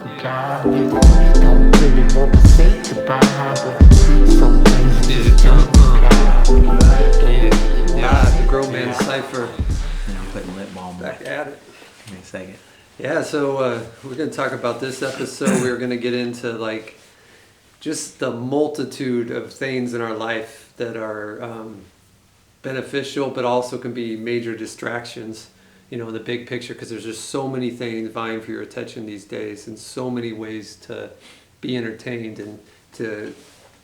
God, don't really want to say goodbye, but some things just don't The grown man Cypher. And I'm putting lip balm Back at it. Give me a second. Yeah, so we're going to talk about this episode. We're going to get into like just the multitude of things in our life that are beneficial, but also can be major distractions, you know, in the big picture, because there's just so many things vying for your attention these days and so many ways to be entertained and to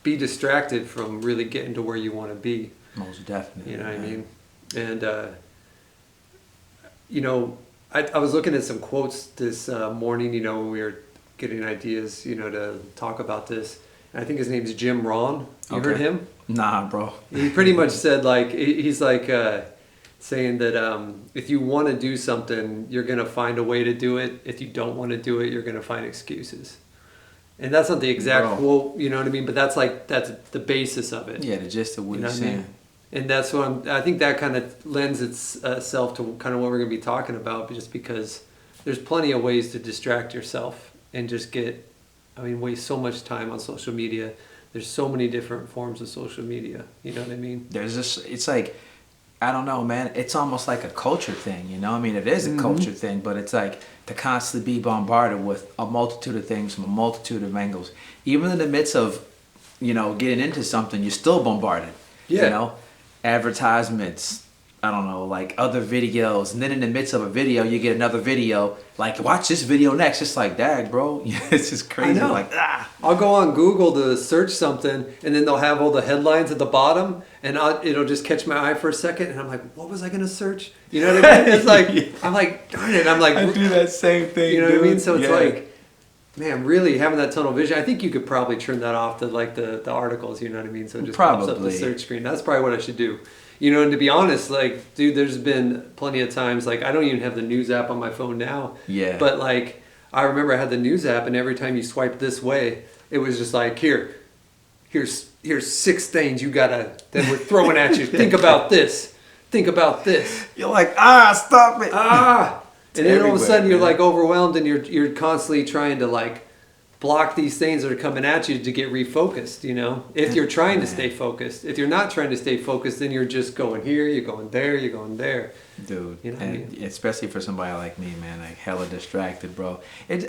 be distracted from really getting to where you want to be. Most definitely. You know what I mean? And, you know, I was looking at some quotes this morning, you know, when we were getting ideas, you know, to talk about this. And I think his name's Jim Rohn. You heard him? Nah, bro. He pretty much said, like, he's like saying that if you want to do something, you're going to find a way to do it. If you don't want to do it, you're going to find excuses. And that's not the exact quote, you know what I mean? But that's the basis of it. Yeah, the gist of what You know he's what I saying. mean? And that's what I think that kind of lends itself to kind of what we're going to be talking about, just because there's plenty of ways to distract yourself and just waste so much time on social media. There's so many different forms of social media. You know what I mean? There's this, it's like, I don't know, man. It's almost like a culture thing, you know? I mean, it is a culture thing, but it's like to constantly be bombarded with a multitude of things from a multitude of angles. Even in the midst of, you know, getting into something, you're still bombarded. Yeah. You know? Advertisements, I don't know, like other videos, and then in the midst of a video you get another video, like watch this video next. It's like, dag, bro. It's just crazy. I know. Like, I'll go on Google to search something, and then they'll have all the headlines at the bottom, and it'll just catch my eye for a second, and I'm like, what was I gonna search? You know what I mean? It's like I'm like, darn it. I'm like, I do that same thing. you know what I mean? So it's Yeah. like, man, really having that tunnel vision. I think you could probably turn that off to like the articles, you know what I mean? So it just pops up the search screen. That's probably what I should do. You know, and to be honest, like, dude, there's been plenty of times, like, I don't even have the news app on my phone now. Yeah. But like, I remember I had the news app, and every time you swipe this way, it was just like, here's 6 things that we're throwing at you. Think about this. Think about this. You're like, stop it. And then all of a sudden you're man. like overwhelmed, and you're constantly trying to like block these things that are coming at you to get refocused, you know? If you're trying to stay focused. If you're not trying to stay focused, then you're just going here, you're going there, you're going there. Dude, you know what I mean? Especially for somebody like me, man, like hella distracted, bro. There's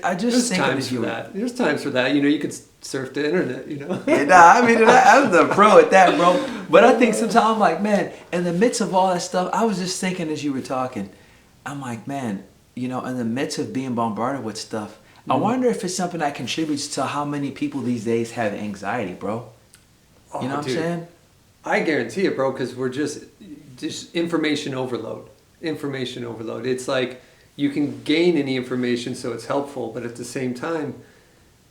times for that. There's times for that. You know, you could surf the internet, you know? Yeah, nah, I mean, I'm the pro at that, bro. But I think sometimes I'm like, man, in the midst of all that stuff, I was just thinking as you were talking, I'm like, man, you know, in the midst of being bombarded with stuff, I wonder if it's something that contributes to how many people these days have anxiety, bro. You know what I'm saying? I guarantee it, bro, because we're just information overload. Information overload. It's like you can gain any information, so it's helpful, but at the same time,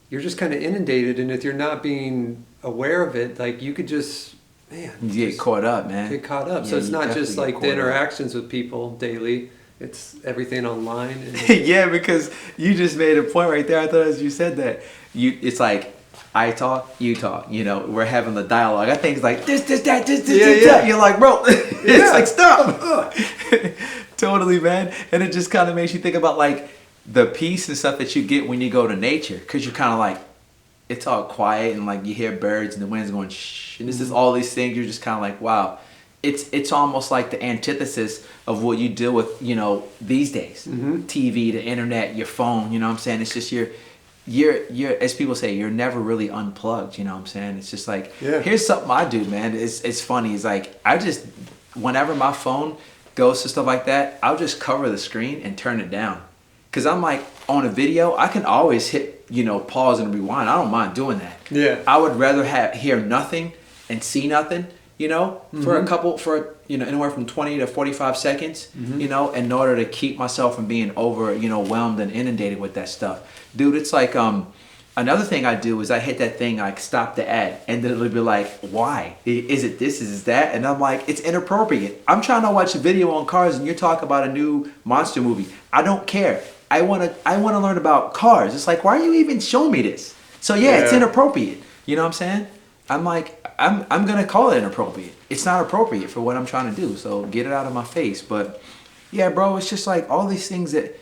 you're just kind of inundated, and if you're not being aware of it, like you could just, man. You get caught up, man. Get caught up. Yeah, So it's you not just definitely like get the caught up. interactions with people daily. It's everything online. And Yeah, because you just made a point right there. I thought as you said that, it's like I talk, you talk. You know, we're having the dialogue. I think it's like this, that. Yeah. You're like, bro, it's like stop. Totally, man. And it just kind of makes you think about like the peace and stuff that you get when you go to nature, because you're kind of like, it's all quiet and like you hear birds and the wind's going shh, and this is all these things. You're just kind of like, wow. It's almost like the antithesis of what you deal with, you know, these days. TV, the internet, your phone, you know what I'm saying? It's just you're as people say, you're never really unplugged, you know what I'm saying? It's just like, here's something I do, man. It's funny. It's like, whenever my phone goes to stuff like that, I'll just cover the screen and turn it down. Because I'm like, on a video, I can always hit, you know, pause and rewind. I don't mind doing that. Yeah. I would rather hear nothing and see nothing, you know, for anywhere from 20 to 45 seconds, you know, in order to keep myself from being overwhelmed and inundated with that stuff. Dude, it's like, another thing I do is I hit that thing, like stop the ad, and then it'll be like, why? Is it this, is it that? And I'm like, it's inappropriate. I'm trying to watch a video on cars and you're talking about a new monster movie. I don't care. I want to learn about cars. It's like, why are you even showing me this? So it's inappropriate. You know what I'm saying? I'm like, I'm gonna call it inappropriate. It's not appropriate for what I'm trying to do. So get it out of my face. But yeah, bro, it's just like all these things that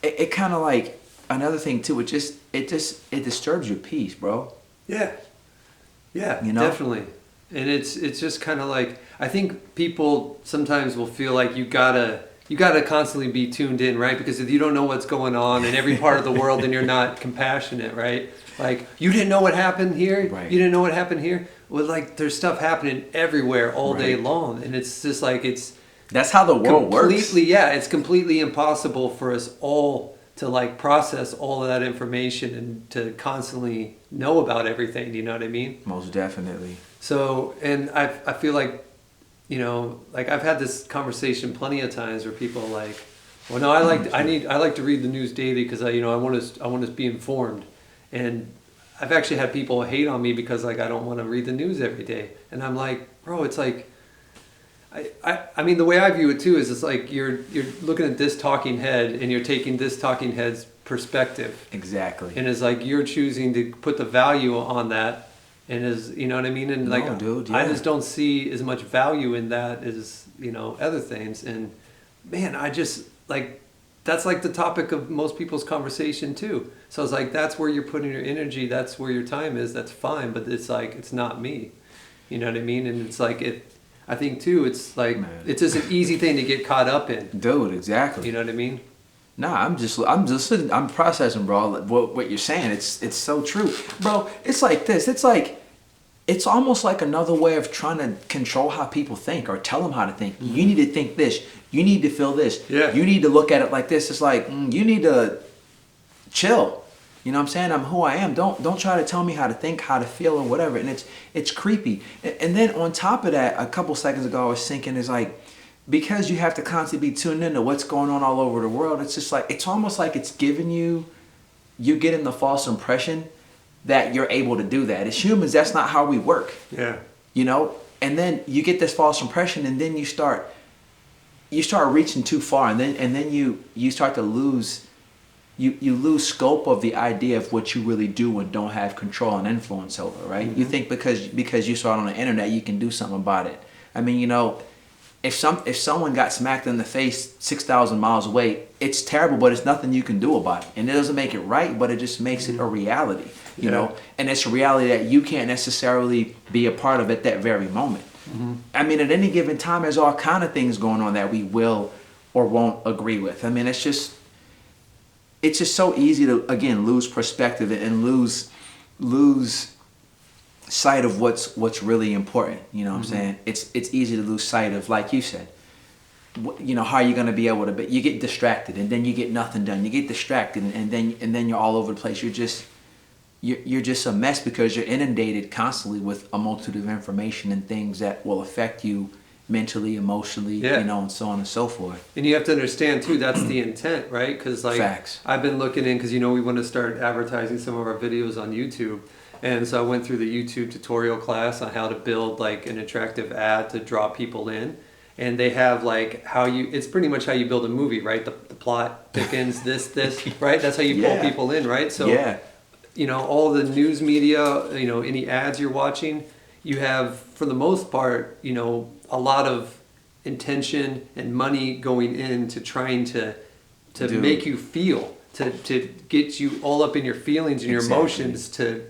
it kind of like another thing too. It disturbs your peace, bro. Yeah. Yeah, You know? definitely. And it's just kind of like, I think people sometimes will feel like you gotta constantly be tuned in, right? Because if you don't know what's going on in every part of the world, then you're not compassionate, right? Like, you didn't know what happened here. Right. You didn't know what happened here. Well, like, there's stuff happening everywhere all day Right. long, and it's just like That's how the world works. completely, yeah, it's completely impossible for us all to like process all of that information and to constantly know about everything. You know what I mean? Most definitely. So, and I feel like, you know, like I've had this conversation plenty of times where people are like, well, no, I like to read the news daily because I want to be informed. And I've actually had people hate on me because like I don't want to read the news every day. And I'm like, bro, it's like, I mean, the way I view it too is it's like you're looking at this talking head and you're taking this talking head's perspective. Exactly. And it's like you're choosing to put the value on that. And is, you know what I mean? And like, dude, I yeah. just don't see as much value in that as, you know, other things. And man, I just like, that's like the topic of most people's conversation too. So it's like, that's where you're putting your energy. That's where your time is. That's fine. But it's like, it's not me. You know what I mean? And it's like, I think too, it's like, Man. it's just an easy thing to get caught up in. Dude, exactly. You know what I mean? Nah, I'm processing, bro. What you're saying, it's so true, bro. It's like this. It's almost like another way of trying to control how people think or tell them how to think. You need to think this. You need to feel this. Yeah. You need to look at it like this. It's like you need to chill. You know what I'm saying? I'm who I am. Don't try to tell me how to think, how to feel, or whatever. And it's creepy. And then on top of that, a couple seconds ago, I was thinking is like, because you have to constantly be tuned into what's going on all over the world, it's just like, it's almost like it's giving you're getting the false impression that you're able to do that. As humans, that's not how we work. Yeah. You know? And then you get this false impression and then you start reaching too far and then you start to lose you lose scope of the idea of what you really do and don't have control and influence over, right? Mm-hmm. You think because you saw it on the internet you can do something about it. I mean, you know, if someone got smacked in the face 6,000 miles away, it's terrible, but it's nothing you can do about it. And it doesn't make it right, but it just makes it a reality, you know? And it's a reality that you can't necessarily be a part of at that very moment. Mm-hmm. I mean, at any given time, there's all kind of things going on that we will or won't agree with. I mean, it's just so easy to, again, lose perspective and lose sight of what's really important. You know what I'm saying? It's easy to lose sight of, like you said, you know, how are you going to be able to, you get distracted and then you get nothing done. You get distracted and then you're all over the place. You're just a mess because you're inundated constantly with a multitude of information and things that will affect you mentally, emotionally, you know, and so on and so forth. And you have to understand too, that's the intent, right? Because like, facts. I've been looking in, because you know we want to start advertising some of our videos on YouTube. And so I went through the YouTube tutorial class on how to build like an attractive ad to draw people in. And they have like it's pretty much how you build a movie, right? The plot thickens, this, right? That's how you pull people in, right? So, you know, all the news media, you know, any ads you're watching, you have, for the most part, you know, a lot of intention and money going into trying to make you feel, to get you all up in your feelings and your emotions, to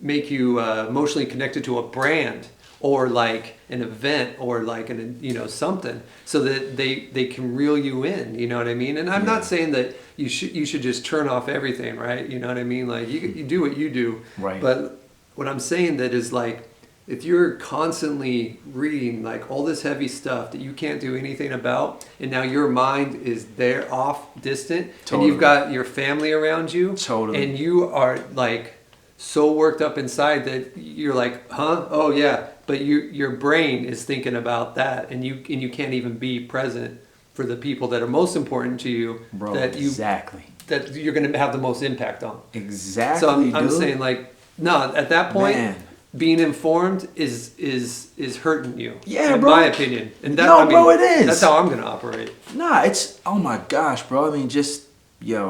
make you emotionally connected to a brand or like an event or like you know, something, so that they can reel you in, you know what I mean? And I'm not saying that you should just turn off everything, right? You know what I mean? Like you do what you do, right? But what I'm saying that is like, if you're constantly reading like all this heavy stuff that you can't do anything about, and now your mind is there off distant, and you've got your family around you, and you are like so worked up inside that you're like, huh? Oh yeah. But your brain is thinking about that, and you can't even be present for the people that are most important to you, bro, that you're going to have the most impact on. Exactly. So I'm saying like, no, at that point, being informed is hurting you. Yeah, in my opinion. And that, bro, it is. That's how I'm going to operate. Nah, it's, oh my gosh, bro. I mean,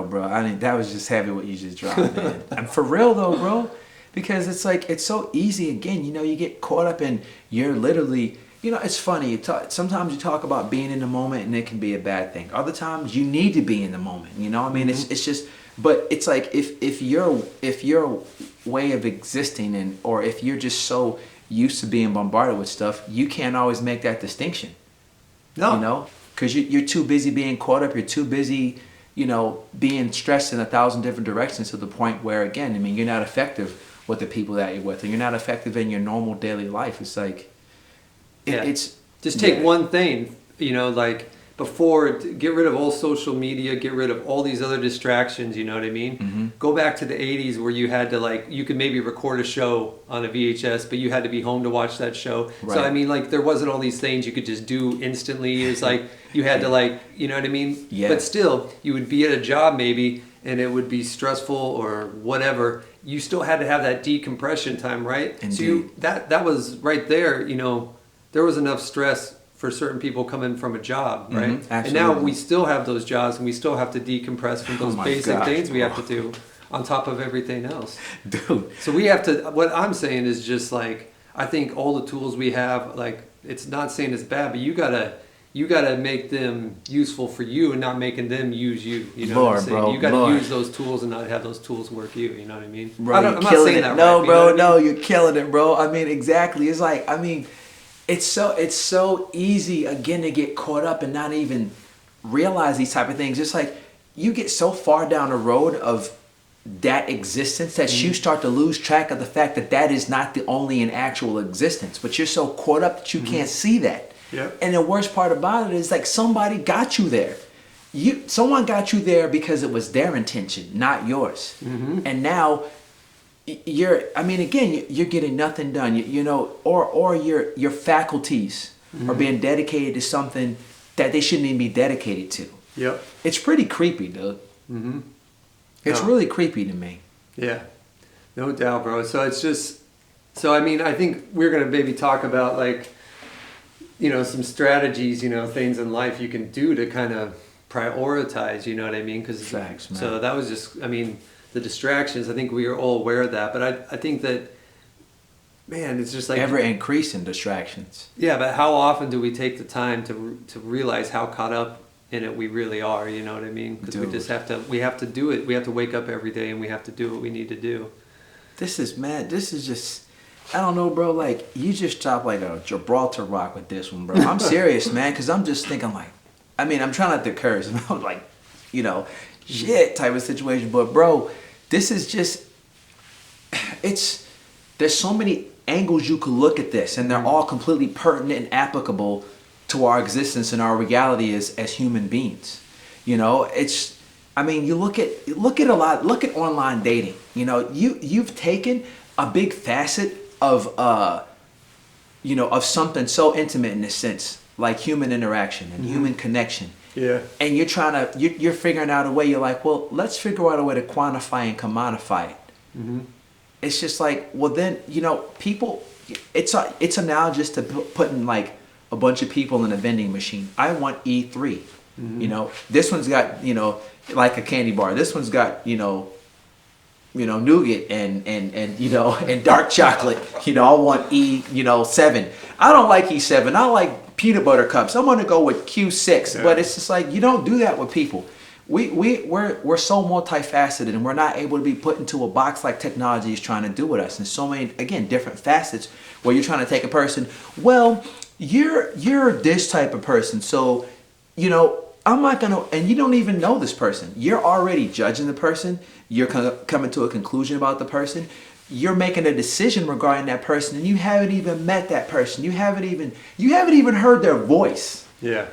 bro. I mean, that was just heavy what you just dropped, man. And for real though, bro. Because it's like, it's so easy, again, you know, you get caught up in, you're literally, you know, it's funny, sometimes you talk about being in the moment and it can be a bad thing. Other times you need to be in the moment, you know, I mean, it's just, But it's like if your way of existing or if you're just so used to being bombarded with stuff, you can't always make that distinction. No. You know, because you're too busy being caught up. You're too busy, being stressed in 1,000 different directions to the point where, again, I mean, you're not effective with the people that you're with, and you're not effective in your normal daily life. It's like, it's just take one thing, like before, get rid of all social media, get rid of all these other distractions, you know what I mean? Mm-hmm. Go back to the 80s where you had to you could maybe record a show on a VHS, but you had to be home to watch that show. Right. So I mean, there wasn't all these things you could just do instantly. It was you had to you know what I mean? Yeah. But still, you would be at a job maybe and it would be stressful or whatever. You still had to have that decompression time, right? Indeed. So that was right there, there was enough stress for certain people coming from a job, right? Mm-hmm, and now we still have those jobs and we still have to decompress from those basic things we have to do on top of everything else. Dude. So we have to, what I'm saying is just I think all the tools we have, it's not saying it's bad, but you gotta make them useful for you and not making them use you. You know what I'm saying? Bro, you gotta use those tools and not have those tools work you. You know what I mean? Bro, I'm not saying that no, right, bro, no, you're killing it, bro. I mean, exactly. It's it's so easy again to get caught up and not even realize these type of things. It's like you get so far down the road of that existence that you start to lose track of the fact that is not the only in actual existence. But you're so caught up that you can't see that. Yep. And the worst part about it is somebody got you there. Someone got you there because it was their intention, not yours. Mm-hmm. And now you're getting nothing done, or your faculties are being dedicated to something that they shouldn't even be dedicated to. Yep. It's pretty creepy, dude. Mm-hmm. It's really creepy to me. Yeah, no doubt, bro. So it's just, I think we're going to maybe talk about some strategies, things in life you can do to kind of prioritize, you know what I mean? Facts, man. So that was just, the distractions, I think we are all aware of that, but I think that, man, it's just ever increasing distractions. Yeah, but how often do we take the time to realize how caught up in it we really are, you know what I mean? Because we just have to do it. We have to wake up every day and we have to do what we need to do. This is just, I don't know, bro, you just dropped a Gibraltar rock with this one, bro. I'm serious, man, because I'm just thinking I'm trying not to curse. I'm shit type of situation, but bro, this is just, there's so many angles you could look at this and they're all completely pertinent and applicable to our existence and our reality as human beings. You look at online dating. You've taken a big facet of of something so intimate in a sense, like human interaction and human connection. Yeah. And you're figuring out a way, you're like, well, let's figure out a way to quantify and commodify it. Mm-hmm. It's just people, it's analogous to putting a bunch of people in a vending machine. I want E3. Mm-hmm. This one's got, like a candy bar. This one's got, nougat and dark chocolate. I want E7. I don't like E7. I like peanut butter cups. I'm gonna go with Q6. Yeah. But it's just you don't do that with people. We're so multifaceted and we're not able to be put into a box like technology is trying to do with us. And so many, again, different facets where you're trying to take a person, well, you're this type of person. So, I'm not gonna, and you don't even know this person. You're already judging the person. You're coming to a conclusion about the person. You're making a decision regarding that person, and you haven't even met that person. You haven't even heard their voice. Yeah.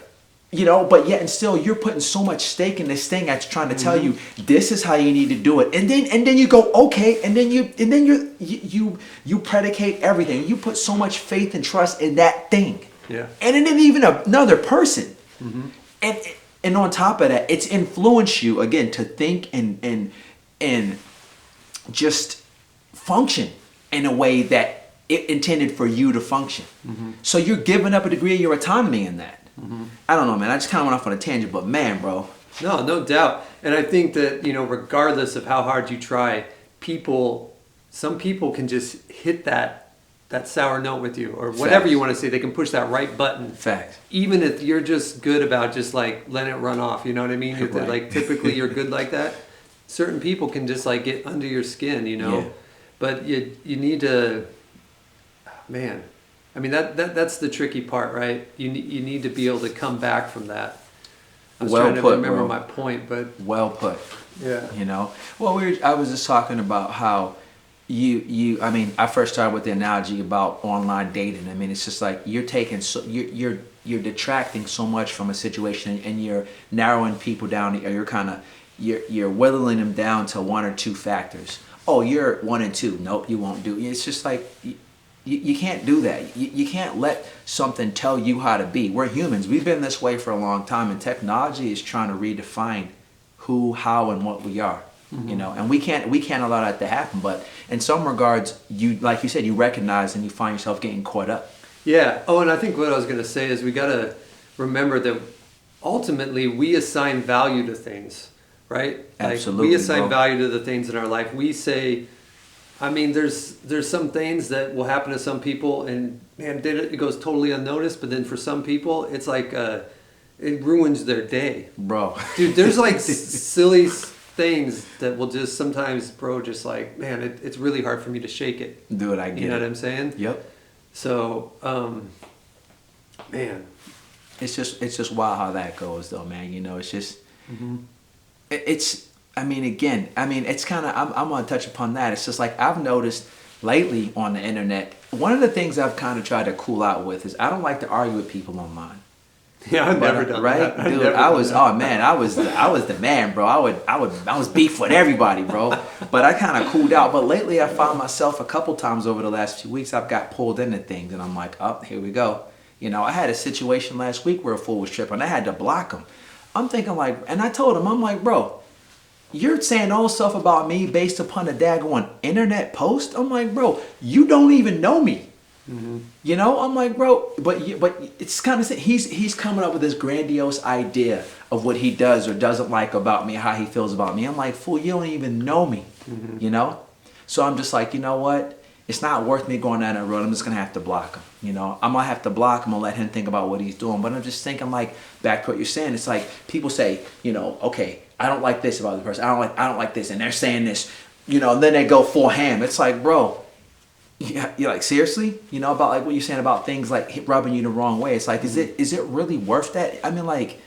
But yet and still, you're putting so much stake in this thing that's trying to tell you this is how you need to do it, and then you go okay, and then you predicate everything. You put so much faith and trust in that thing. Yeah. And then even another person, and on top of that, it's influenced you again to think and just function in a way that it intended for you to function. Mm-hmm. So you're giving up a degree of your autonomy in that. Mm-hmm. I don't know, man. I just kind of went off on a tangent, but man, bro. No doubt. And I think that, regardless of how hard you try, some people can just hit that sour note with you or whatever Facts. You want to say. They can push that right button. Facts. Even if you're just good about just letting it run off, you know what I mean? Right. Typically you're good like that. certain people can just like get under your skin, you know. Yeah. But you need to, man. I mean that's the tricky part, right? You need to be able to come back from that. I was trying to remember my point, but well put. yeah. You know, well, I was just talking about how I mean, I first started with the analogy about online dating. I mean, it's just like you're taking you're detracting so much from a situation, and you're narrowing people down. Or you're whittling them down to one or two factors. Oh, you're 1 and 2. Nope, you won't do. It's just like you can't do that. You can't let something tell you how to be. We're humans. We've been this way for a long time, and technology is trying to redefine who, how, and what we are. Mm-hmm. You know, and we can't allow that to happen. But in some regards, like you said, you recognize and you find yourself getting caught up. Yeah. Oh, and I think what I was going to say is we got to remember that ultimately we assign value to things, right? Absolutely. Like we assign bro. value to the things in our life. We say, I mean, there's some things that will happen to some people, and man, it goes totally unnoticed. But then for some people, it's like it ruins their day, Bro. Dude, there's like silly things that will just sometimes, bro, just like, man, it's really hard for me to shake it. Dude, I get it. You know what I'm saying? Yep. So, man, It's just wild how that goes, though, man. You know, it's just, mm-hmm. I mean, again, it's kind of, I'm going to touch upon that. It's just like I've noticed lately on the internet, one of the things I've kind of tried to cool out with is I don't like to argue with people online. Yeah, I've never done right? that. Dude, I was the man, bro. I was beef with everybody, bro. But I kind of cooled out. But lately I found myself a couple times over the last few weeks, I've got pulled into things, and I'm like, oh, here we go. You know, I had a situation last week where a fool was tripping. I had to block him. I'm thinking like, and I told him, I'm like, bro, you're saying all stuff about me based upon a daggone internet post? I'm like, bro, you don't even know me. Mm-hmm. You know, I'm like, bro, but it's kind of, he's coming up with this grandiose idea of what he does or doesn't like about me, how he feels about me. I'm like, fool, you don't even know me, mm-hmm. You know? So I'm just like, you know what? It's not worth me going down that road. I'm just going to have to block him. You know, I'm going to have to block him and let him think about what he's doing. But I'm just thinking, like, back to what you're saying. It's like people say, you know, okay, I don't like this about the person. I don't like this. And they're saying this, you know, and then they go full ham. It's like, bro, yeah, you're like, seriously? You know, about like what you're saying about things like rubbing you the wrong way. It's like, is it really worth that? I mean, like,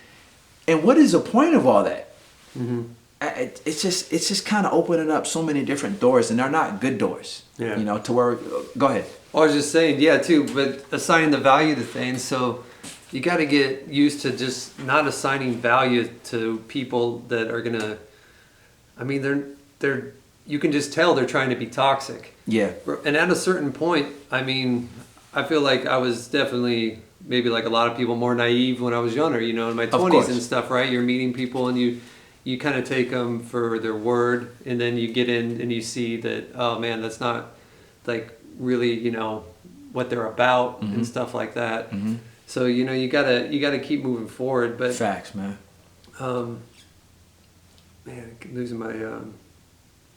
and what is the point of all that? Mm-hmm. It's just kind of opening up so many different doors, and they're not good doors. Yeah. You know, to where, go ahead. I was just saying, yeah, too, but assigning the value to things. So you got to get used to just not assigning value to people that are gonna. I mean, they're. You can just tell they're trying to be toxic. Yeah. And at a certain point, I mean, I feel like I was definitely maybe like a lot of people more naive when I was younger. You know, in my 20s and stuff, right? You're meeting people and you kind of take them for their word, and then you get in and you see that, oh man, that's not like really, you know, what they're about, mm-hmm. and stuff like that. Mm-hmm. So, you know, you gotta keep moving forward. But facts, man. Man, I'm losing my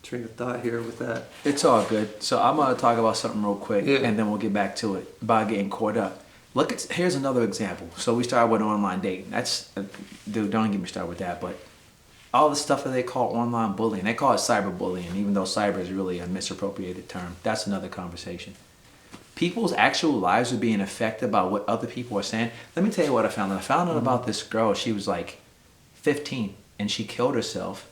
train of thought here with that. It's all good. So I'm gonna talk about something real quick, yeah. And then we'll get back to it about getting caught up. Here's another example. So we started with online dating. Dude, don't get me started with that, but all the stuff that they call online bullying, they call it cyberbullying, even though cyber is really a misappropriated term. That's another conversation. People's actual lives are being affected by what other people are saying. Let me tell you what I found out. I found out about this girl. She was like 15, and she killed herself.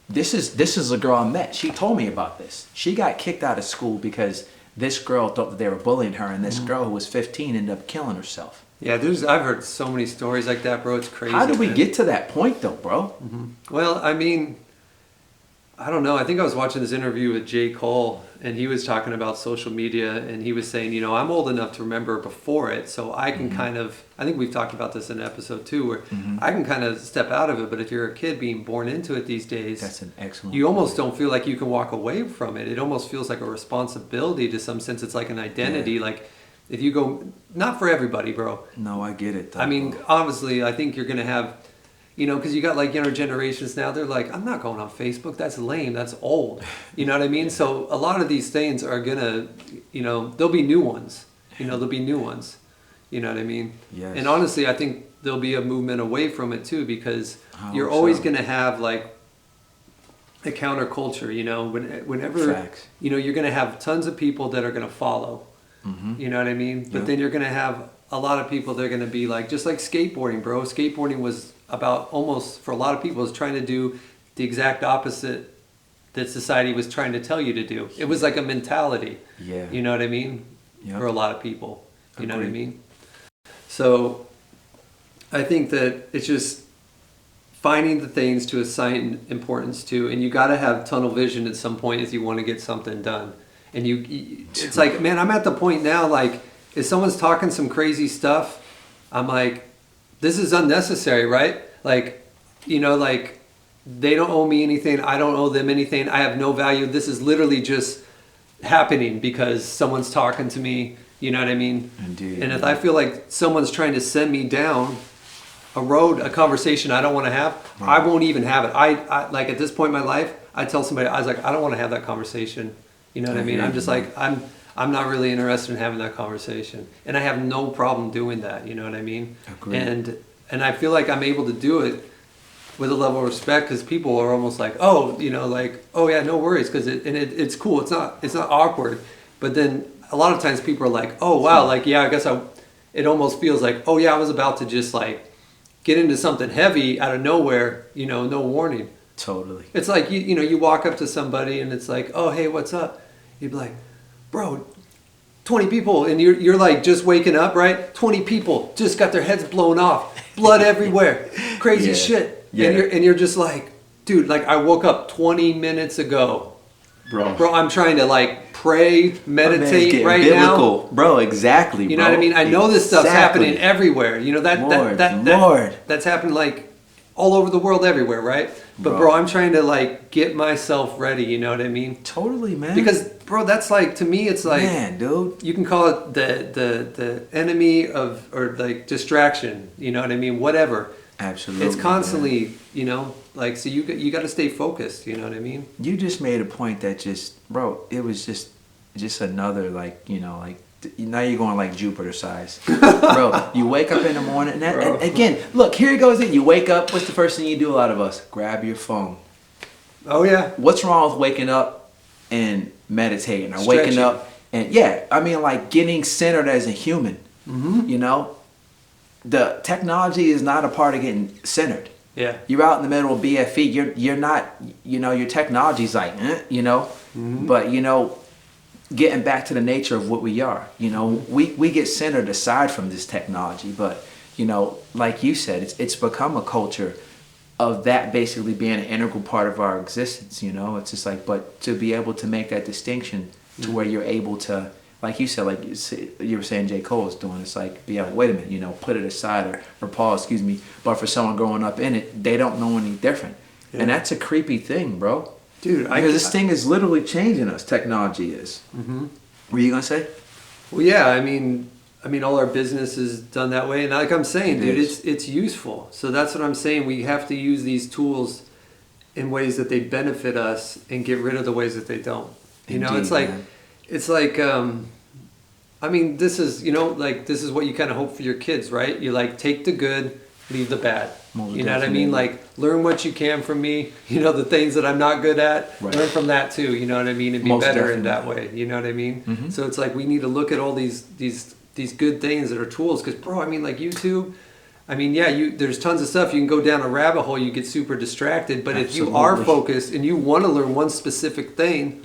This is a girl I met. She told me about this. She got kicked out of school because this girl thought that they were bullying her, and this girl who was 15 ended up killing herself. Yeah, I've heard so many stories like that, bro. It's crazy. How did we get to that point, though, bro? Mm-hmm. Well, I mean, I don't know. I think I was watching this interview with J. Cole, and he was talking about social media, and he was saying, you know, I'm old enough to remember before it, so I can kind of, I think we've talked about this in episode 2, where I can kind of step out of it, but if you're a kid being born into it these days, that's an excellent you almost don't feel like you can walk away from it. It almost feels like a responsibility to some sense. It's like an identity, yeah. Like, if you go, not for everybody, bro. No, I get it, though, I mean, obviously, I think you're going to have, you know, because you got like younger generations now, they're like, I'm not going on Facebook. That's lame. That's old. You know what I mean? So a lot of these things are going to, you know, there'll be new ones. You know, there'll be new ones. You know what I mean? Yes. And honestly, I think there'll be a movement away from it too, because you're always going to have like, a counterculture. Whenever Facts. you're going to have tons of people that are going to follow. You know what I mean? But then you're going to have a lot of people that are going to be like, just like skateboarding, bro. Skateboarding was about almost, for a lot of people, is trying to do the exact opposite that society was trying to tell you to do. It was like a mentality. Yeah. You know what I mean? Yep. For a lot of people. You know what I Agreed. mean? So I think that it's just finding the things to assign importance to, and you got to have tunnel vision at some point if you want to get something done. And it's like, man, I'm at the point now, like, if someone's talking some crazy stuff, I'm like, this is unnecessary, right? Like, like, they don't owe me anything. I don't owe them anything. I have no value. This is literally just happening because someone's talking to me. You know what I mean? Indeed. And if I feel like someone's trying to send me down a road, a conversation I don't want to have, I won't even have it. I like, at this point in my life, I tell somebody, I was like, I don't want to have that conversation. You know what I mean? I'm just like, I'm not really interested in having that conversation. And I have no problem doing that. You know what I mean? Agreed. And I feel like I'm able to do it with a level of respect, because people are almost like, oh, like, oh yeah, no worries, because it's cool. It's not awkward. But then a lot of times people are like, oh wow, like, yeah, I guess it almost feels like, oh yeah, I was about to just like get into something heavy out of nowhere, no warning. Totally. It's like, you walk up to somebody and it's like, oh, hey, what's up? You'd be like, bro, 20 people, and you're like just waking up, right? 20 people just got their heads blown off, blood everywhere, crazy shit. Yeah. And you're just like, dude, like, I woke up 20 minutes ago. Bro, I'm trying to like pray, meditate right biblical. now. Bro, exactly. You know what I mean? I know this stuff's happening everywhere. That's happened like all over the world, everywhere, right? But bro, I'm trying to like get myself ready. You know what I mean? Totally, man. Because bro, that's like, to me, it's like, man, dude, you can call it the enemy of, or like distraction. You know what I mean? Whatever. Absolutely. It's constantly, like, so you got to stay focused. You know what I mean? You just made a point that bro, it was just another, like, like, now you're going like Jupiter size. Bro, you wake up in the morning, and again, look, here it goes in. You wake up, what's the first thing you do, a lot of us? Grab your phone. Oh, yeah. What's wrong with waking up and meditating, or Stretching. waking up and, I mean, like, getting centered as a human, The technology is not a part of getting centered. Yeah. You're out in the middle of BFE. You're not, your technology's like, but, getting back to the nature of what we are, we get centered aside from this technology, but, like you said, it's become a culture of that basically being an integral part of our existence, it's just like, but to be able to make that distinction to where you're able to, like you said, like you were saying J. Cole is doing, it's like, yeah, wait a minute, put it aside or pause, excuse me. But for someone growing up in it, they don't know any different. Yeah. And that's a creepy thing, bro. Dude, because this thing is literally changing us, technology is. Mm-hmm. Were you going to say? Well, yeah, I mean, all our business is done that way. And like I'm saying, dude, it's useful. So that's what I'm saying. We have to use these tools in ways that they benefit us and get rid of the ways that they don't. Indeed, it's like... Man. It's like, this is, this is what you kind of hope for your kids, right? You like, take the good, leave the bad. You know what I mean? Like, learn what you can from me. The things that I'm not good at, learn from that too. You know what I mean? And be better in that way. You know what I mean? Mm-hmm. So it's like, we need to look at all these good things that are tools. Because, bro, like YouTube, there's tons of stuff. You can go down a rabbit hole. You get super distracted. But if you are focused and you want to learn one specific thing,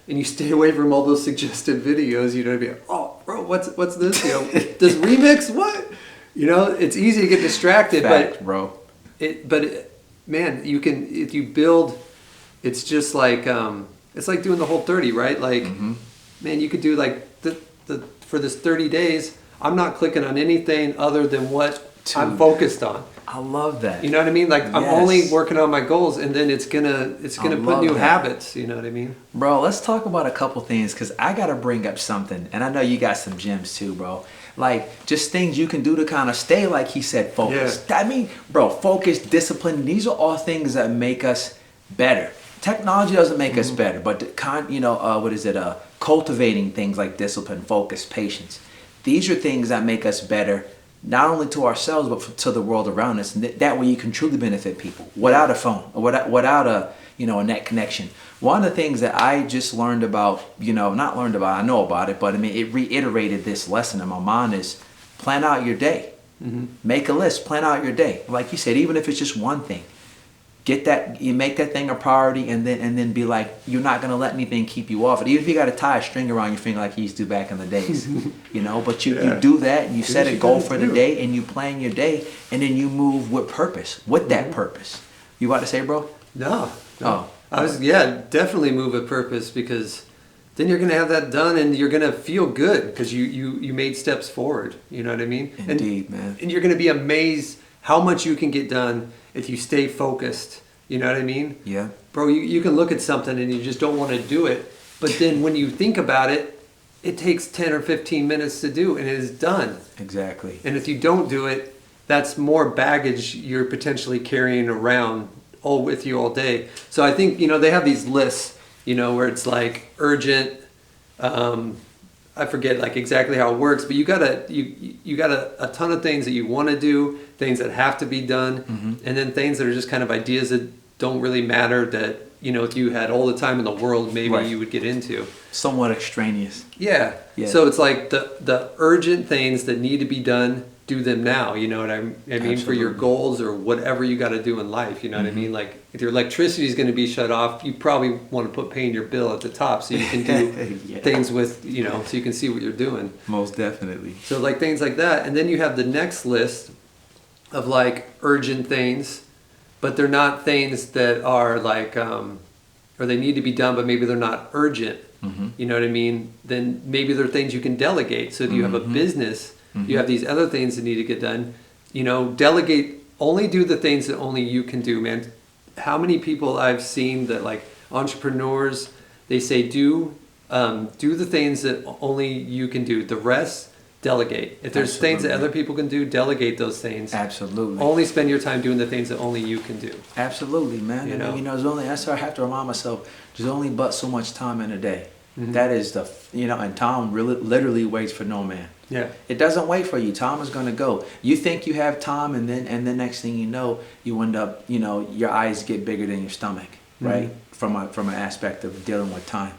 and you stay away from all those suggested videos, be like, oh, bro, what's this? This remix, what? It's easy to get distracted, bro. Man, you can, if you build, it's just like, it's like doing the whole 30, right? Like, man, you could do like for this 30 days, I'm not clicking on anything other than what I'm focused on. I love that. You know what I mean? Like, I'm only working on my goals, and then it's gonna put new habits. You know what I mean? Bro, let's talk about a couple things, because I gotta bring up something, and I know you got some gems too, bro. Like, just things you can do to kind of stay, like he said, focused. Yeah. Bro, focus, discipline. These are all things that make us better. Technology doesn't make us better, but cultivating things like discipline, focus, patience. These are things that make us better, not only to ourselves, but to the world around us. And that way you can truly benefit people without a phone, or without a, a net connection. One of the things that I just learned about, not learned about, I know about it, but I mean, it reiterated this lesson in my mind is plan out your day. Make a list, plan out your day. Like you said, even if it's just one thing, you make that thing a priority, and then be like, you're not going to let anything keep you off it. Even if you got to tie a string around your finger like you used to back in the days, but you do that, and you set a goal for the day, and you plan your day, and then you move with purpose, with that purpose. You about to say, bro? No. Oh. Definitely move with purpose, because then you're going to have that done, and you're going to feel good because you made steps forward. You know what I mean? Indeed, man. And you're going to be amazed how much you can get done if you stay focused. You know what I mean? Yeah. Bro, you can look at something and you just don't want to do it. But then when you think about it, it takes 10 or 15 minutes to do, and it is done. Exactly. And if you don't do it, that's more baggage you're potentially carrying around all with you all day. So I think, they have these lists, where it's like urgent, I forget like exactly how it works, but you got a ton of things that you want to do, things that have to be done, and then things that are just kind of ideas that don't really matter that, if you had all the time in the world, maybe you would get into. Somewhat extraneous. Yeah. So it's like the urgent things that need to be done, do them now. You know what I mean? Absolutely. For your goals or whatever you got to do in life. You know what I mean? Like if your electricity is going to be shut off, you probably want to put paying your bill at the top so you can do things with, so you can see what you're doing. Most definitely. So like things like that. And then you have the next list of like urgent things, but they're not things that are like, or they need to be done, but maybe they're not urgent. You know what I mean? Then maybe they're things you can delegate. So if you have a business, you have these other things that need to get done. Delegate, only do the things that only you can do, man. How many people I've seen that like entrepreneurs, they say do the things that only you can do. The rest, delegate. If there's things that other people can do, delegate those things. Absolutely. Only spend your time doing the things that only you can do. Absolutely, man. There's only, that's why I have to remind myself, there's only but so much time in a day. That is and time really literally waits for no man. Yeah. It doesn't wait for you. Time is going to go. You think you have time, and then next thing you know, you end up, your eyes get bigger than your stomach, right? From an aspect of dealing with time.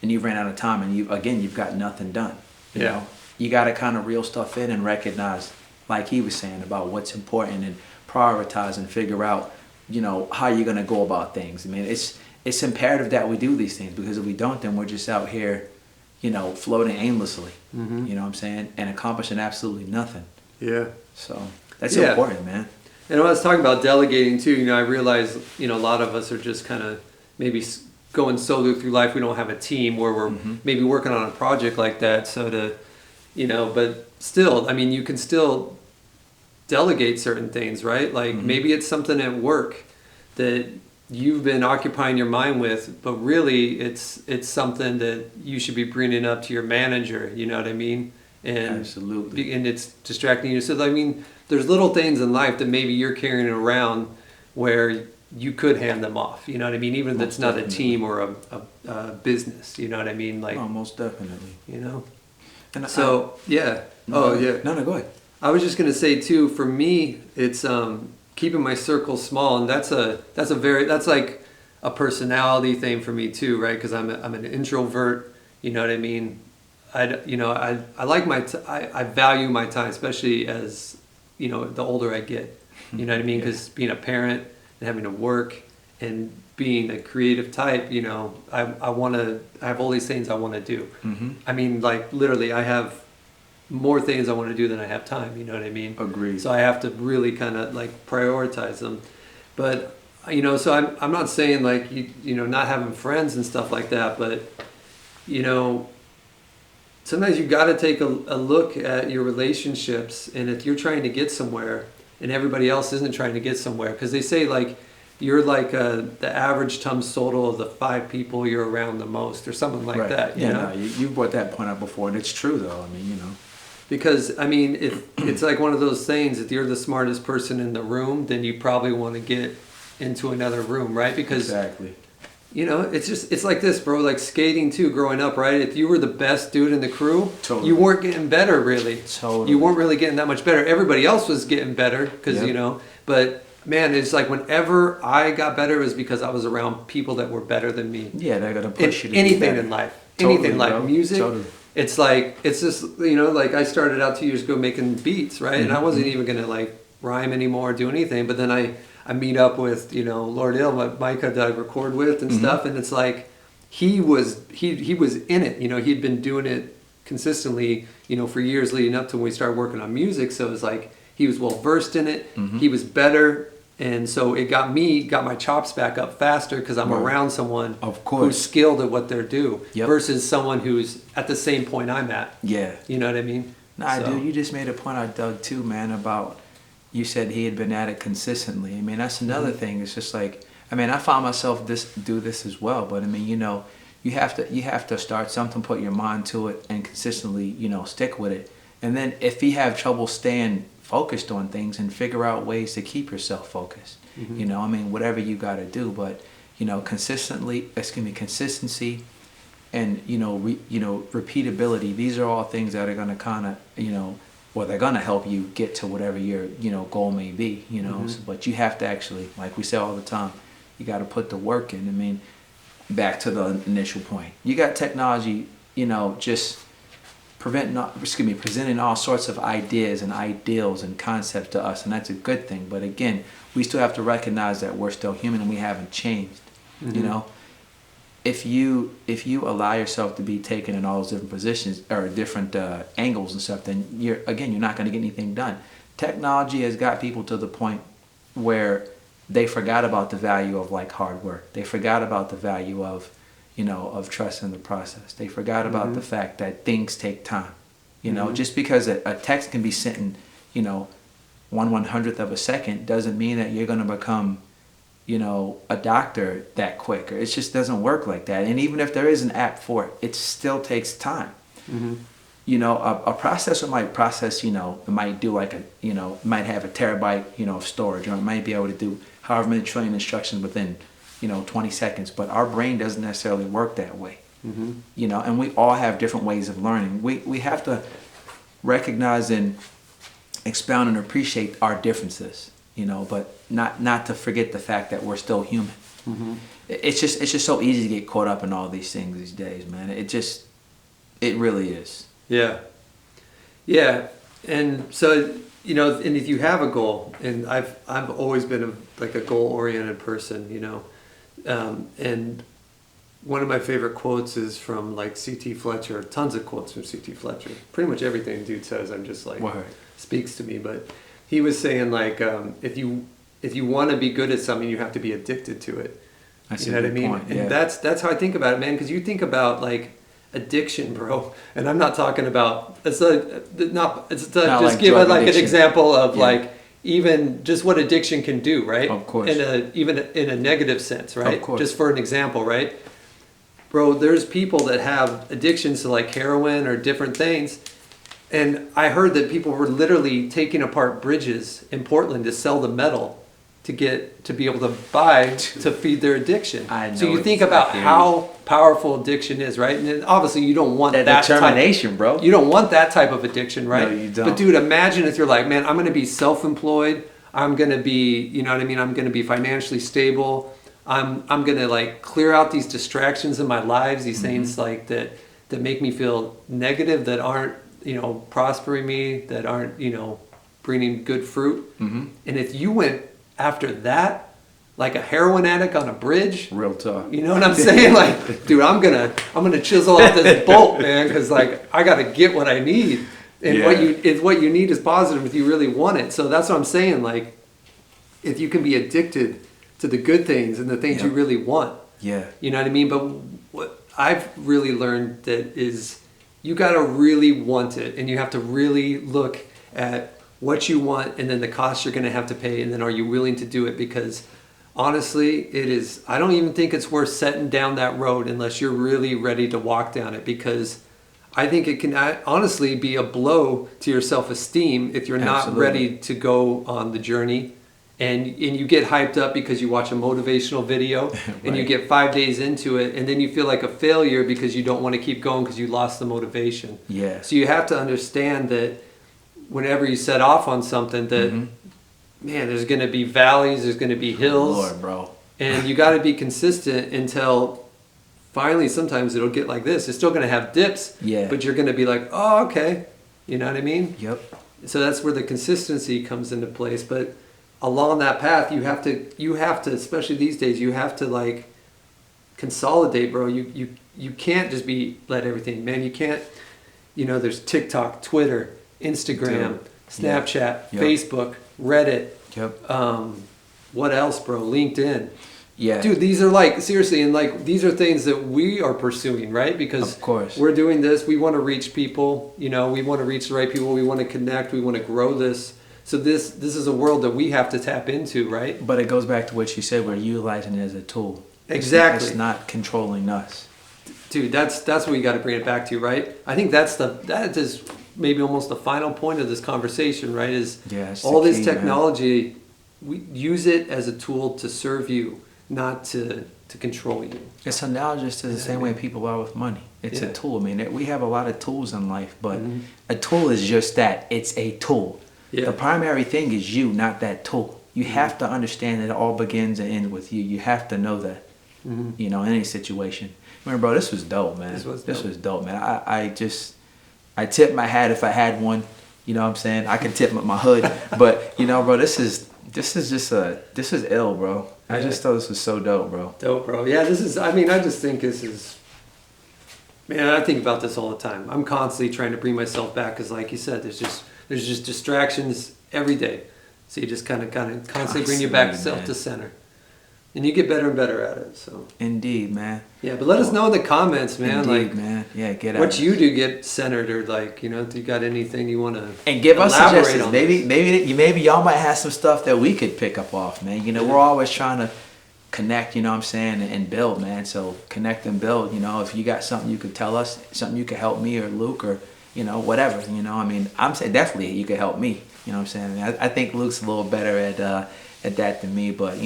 And you ran out of time, and you've got nothing done. You know? You got to kind of reel stuff in and recognize, like he was saying, about what's important and prioritize and figure out, how you're going to go about things. I mean, it's imperative that we do these things, because if we don't, then we're just out here, floating aimlessly, you know what I'm saying, and accomplishing absolutely nothing. Yeah. So that's important, man. And when I was talking about delegating too, I realized, a lot of us are just kind of maybe going solo through life. We don't have a team where we're maybe working on a project like that. So but still, I mean, you can still delegate certain things, right? Like maybe it's something at work that you've been occupying your mind with, but really it's something that you should be bringing up to your manager, you know what I mean? And absolutely. And it's distracting you. So I mean, there's little things in life that maybe you're carrying around where you could hand them off, you know what I mean? Even if it's not a team or a business, you know what I mean? Like, oh, most definitely. And so, yeah. No, go ahead. I was just going to say too, for me, it's keeping my circle small, and that's like a personality thing for me too, right? Because I'm an introvert, you know what I mean? I like I value my time, especially as the older I get, you know what I mean? Because being a parent and having to work and being a creative type, I have all these things I want to do. I mean, like literally, I have more things I want to do than I have time, you know what I mean? Agreed. So I have to really kind of like prioritize them. But, so I'm not saying like, not having friends and stuff like that, but, sometimes you got to take a look at your relationships, and if you're trying to get somewhere and everybody else isn't trying to get somewhere, because they say like, you're like the average sum total of the 5 people you're around the most, or something like that. You brought that point up before, and it's true though. I mean, Because, I mean, if it's like one of those things, if you're the smartest person in the room, then you probably want to get into another room, right? Because, exactly. It's like this, bro, like skating too, growing up, right? If you were the best dude in the crew, totally. You weren't getting better, really. Totally. You weren't really getting that much better. Everybody else was getting better, because, but man, it's like whenever I got better, it was because I was around people that were better than me. Yeah, they're gonna push you to anything be better. in life. Totally, Anything in life. bro. Music. Totally. It's like, it's just, you know, like I started out 2 years ago making beats, right? And I wasn't even gonna like rhyme anymore or do anything. But then I meet up with, you know, Lord Ill, Micah that I record with and stuff, and it's like he was in it. You know, he'd been doing it consistently, you know, for years leading up to when we started working on music. So it was like he was well versed in it. He was better. And so it got my chops back up faster because I'm around someone who's skilled at what they're doing versus someone who's at the same point I'm at. Yeah. You know what I mean? Nah, dude, you just made a point I dug too, man, about you said he had been at it consistently. I mean, that's another thing. It's just like, I mean, I found myself do this as well, but I mean, you know, you have to start something, put your mind to it, and consistently, you know, stick with it. And then if you have trouble staying focused on things, and figure out ways to keep yourself focused. You know, I mean, whatever you got to do, but you know, consistency, and you know, repeatability. These are all things that are going to kind of, you know, or they're going to help you get to whatever your, you know, goal may be. You know, but you have to actually, like we say all the time, you got to put the work in. I mean, back to the initial point, you got technology, you know, just presenting all sorts of ideas and ideals and concepts to us, and that's a good thing. But again, we still have to recognize that we're still human and we haven't changed. You know, if you allow yourself to be taken in all those different positions or different angles and stuff, then you're not going to get anything done. Technology has got people to the point where they forgot about the value of like hard work. They forgot about the value of, you know, of trust in the process. They forgot about the fact that things take time. You know, just because a text can be sent in, you know, 1/100th of a second doesn't mean that you're going to become, you know, a doctor that quick. Or it just doesn't work like that. And even if there is an app for it, it still takes time. You know, a processor might process, you know, it might do like might have a terabyte, you know, of storage, or it might be able to do however many trillion instructions within, you know, 20 seconds, but our brain doesn't necessarily work that way. You know, and we all have different ways of learning. We have to recognize and expound and appreciate our differences, you know, but not to forget the fact that we're still human. It's just so easy to get caught up in all these things these days, man. It really is. Yeah. And so, you know, and if you have a goal, and I've always been a goal-oriented person, you know, and one of my favorite quotes is from like C.T. Fletcher. Tons of quotes from C.T. Fletcher. Pretty much everything the dude says, I'm just like, speaks to me. But he was saying like, if you want to be good at something, you have to be addicted to it. That's you know what I mean? Point. Yeah. And that's how I think about it, man. Because you think about like addiction, bro, and I'm not talking about just like give drug like addiction. an example of like even just what addiction can do, right? Of course. Even in a negative sense, right? Of course. Just for an example, right? Bro, there's people that have addictions to like heroin or different things. And I heard that people were literally taking apart bridges in Portland to sell the metal to be able to buy to feed their addiction. So you think about how powerful addiction is, right? And then obviously you don't want that determination, bro. You don't want that type of addiction, right? No, you don't. But dude, imagine if you're like, man, I'm going to be self-employed. I'm going to be, you know what I mean? I'm going to be financially stable. I'm going to like clear out these distractions in my lives, these things like that make me feel negative, that aren't, you know, prospering me, that aren't, you know, bringing good fruit. And if you went after that, like a heroin addict on a bridge, real talk. You know what I'm saying? Like, dude, I'm gonna chisel out this bolt, man, because like I gotta get what I need, and what you need is positive if you really want it. So that's what I'm saying. Like, if you can be addicted to the good things and the things you really want, you know what I mean. But what I've really learned that is you gotta really want it, and you have to really look at what you want, and then the cost you're going to have to pay, and then are you willing to do it? Because honestly, I don't even think it's worth setting down that road unless you're really ready to walk down it, because I think it can honestly be a blow to your self-esteem if you're not ready to go on the journey, and you get hyped up because you watch a motivational video and you get 5 days into it, and then you feel like a failure because you don't want to keep going because you lost the motivation. So you have to understand that whenever you set off on something, that man, there's going to be valleys, there's going to be hills. Lord, bro. And you got to be consistent until finally sometimes it'll get like this. It's still going to have dips, Yeah. but you're going to be like, oh, okay. You know what I mean? Yep. So that's where the consistency comes into place. But along that path, you have to, especially these days, you have to like consolidate, bro. You can't just let everything, man. You can't, there's TikTok, Twitter, Instagram, Snapchat, Yep. Facebook, Reddit. Yep. What else, bro? LinkedIn. Yeah. Dude, these are like, seriously, and like, these are things that we are pursuing, right? Because Of course. we're doing this. We want to reach people, we want to reach the right people. We want to connect. We want to grow this. So this is a world that we have to tap into, right? But it goes back to what you said. We're utilizing it as a tool. Exactly. It's not controlling us. Dude, that's what we got to bring it back to, right? I think that is maybe almost the final point of this conversation, right? Is it's all the this key, technology, we use it as a tool to serve you, not to control you. It's analogous to the same way people are with money. It's a tool. I mean, we have a lot of tools in life, but a tool is just that. It's a tool. Yeah. The primary thing is you, not that tool. You have to understand that it all begins and ends with you. You have to know that, in any situation. Remember, bro, this was dope, man. This was dope, man. I tip my hat if I had one. You know what I'm saying? I can tip my hood, but bro, this is ill, bro. I just thought this was so dope, bro. Dope, bro. Yeah, I just think this is, man, I think about this all the time. I'm constantly trying to bring myself back because, like you said, there's just distractions every day. So you just kind of constantly bring you back to center. And you get better and better at it. So Indeed, man. Yeah, but let us know in the comments, man. Indeed, man. Yeah, get out. What you do get centered, or like, if you got anything you want to and give us suggestions. On Maybe y'all might have some stuff that we could pick up off, man. We're always trying to connect, what I'm saying, and build, man. So connect and build. If you got something you could tell us, something you could help me or Luke or whatever. I'm saying definitely you could help me. You know what I'm saying? I think Luke's a little better at that than me, but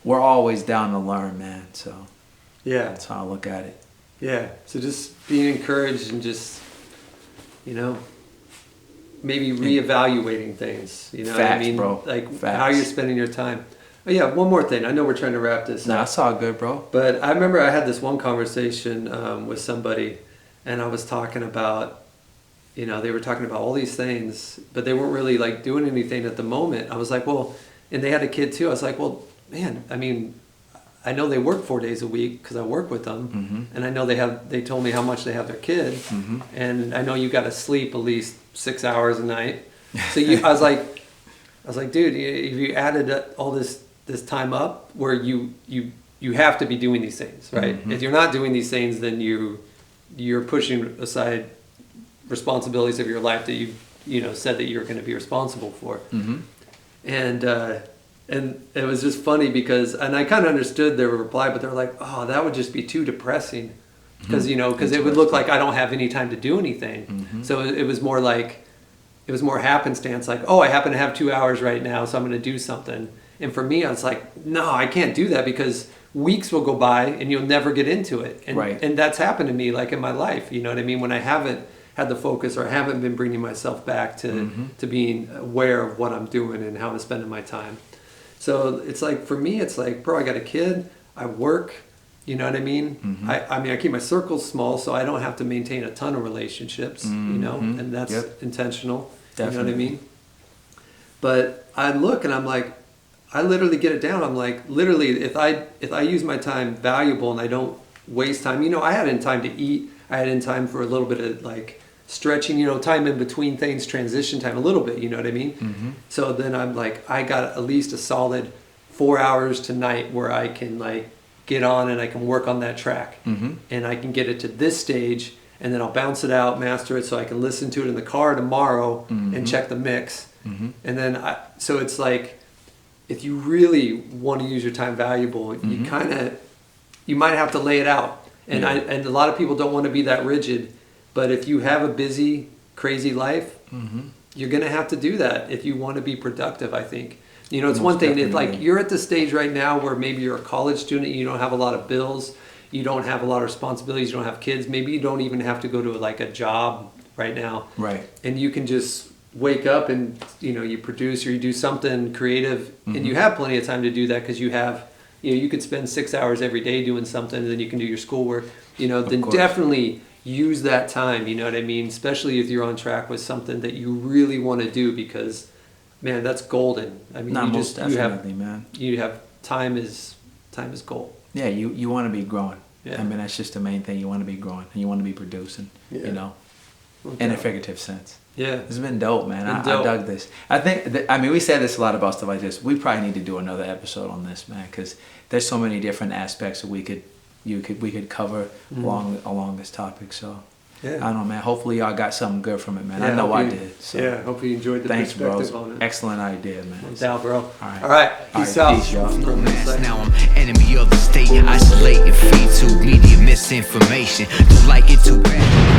we're always down to learn, man. So yeah, that's how I look at it. Yeah. So just being encouraged and just maybe reevaluating things. Facts, what I mean? Bro. Like Facts. how you're spending your time. Oh yeah, one more thing. I know we're trying to wrap this up. No, that's all good, bro. But I remember I had this one conversation with somebody, and I was talking about, they were talking about all these things, but they weren't really like doing anything at the moment. I was like, well, and they had a kid too. I was like, well, man, I mean, I know they work 4 days a week because I work with them, and I know they told me how much they have their kid, and I know you got to sleep at least 6 hours a night. So I was like, dude, if you added all this time up where you have to be doing these things, right? If you're not doing these things, then you're pushing aside responsibilities of your life that you said that you're going to be responsible for. And it was just funny because, and I kind of understood their reply, but they're like, oh, that would just be too depressing because it would look like I don't have any time to do anything. So it was more like, it was more happenstance, like, oh, I happen to have 2 hours right now, so I'm going to do something. And for me, I was like, no, I can't do that because weeks will go by and you'll never get into it. And, and that's happened to me, like in my life, you know what I mean? When I haven't had the focus or I haven't been bringing myself back to being aware of what I'm doing and how I'm spending my time. So it's like, for me, it's like, bro, I got a kid, I work, you know what I mean? I keep my circles small so I don't have to maintain a ton of relationships, and that's intentional, Definitely. You know what I mean? But I look and I'm like, I literally get it down. I'm like, literally, if I use my time valuable and I don't waste time, I had in time to eat, I had in time for a little bit of like stretching, time in between things, transition time a little bit, you know what I mean? So then I'm like, I got at least a solid 4 hours tonight where I can like get on and I can work on that track and I can get it to this stage and then I'll bounce it out, master it so I can listen to it in the car tomorrow and check the mix. And then so it's like, if you really want to use your time valuable, you might have to lay it out. And and a lot of people don't want to be that rigid, but if you have a busy, crazy life, you're going to have to do that if you want to be productive, I think. It's one thing if like you're at the stage right now where maybe you're a college student, you don't have a lot of bills, you don't have a lot of responsibilities, you don't have kids, maybe you don't even have to go to like a job right now. Right. And you can just wake up and you produce or you do something creative, Mm-hmm. and you have plenty of time to do that because you have you could spend 6 hours every day doing something, and then you can do your schoolwork. Then course. definitely use that time. You know what I mean? Especially if you're on track with something that you really want to do, because man, that's golden. I mean, Not you most just definitely, man. you have time is gold. Yeah, you want to be growing. Yeah. I mean, that's just the main thing. You want to be growing and you want to be producing. Yeah. You know, Okay. in a figurative sense. Yeah. It's been dope, man. Been I dope. dug this. I think, we said this a lot about stuff like this. We probably need to do another episode on this, man, because there's so many different aspects that we could cover along this topic. So Yeah. I don't know, man. Hopefully y'all got something good from it, man. Yeah, I know hope I you- did. So Yeah, hope you enjoyed the thanks, bro. perspective on it. Excellent idea, man. No doubt, bro. All right. All right. Peace out. Peace, y'all. Romance, now I'm enemy of the state. Isolate and feed to media misinformation. Don't like it too bad.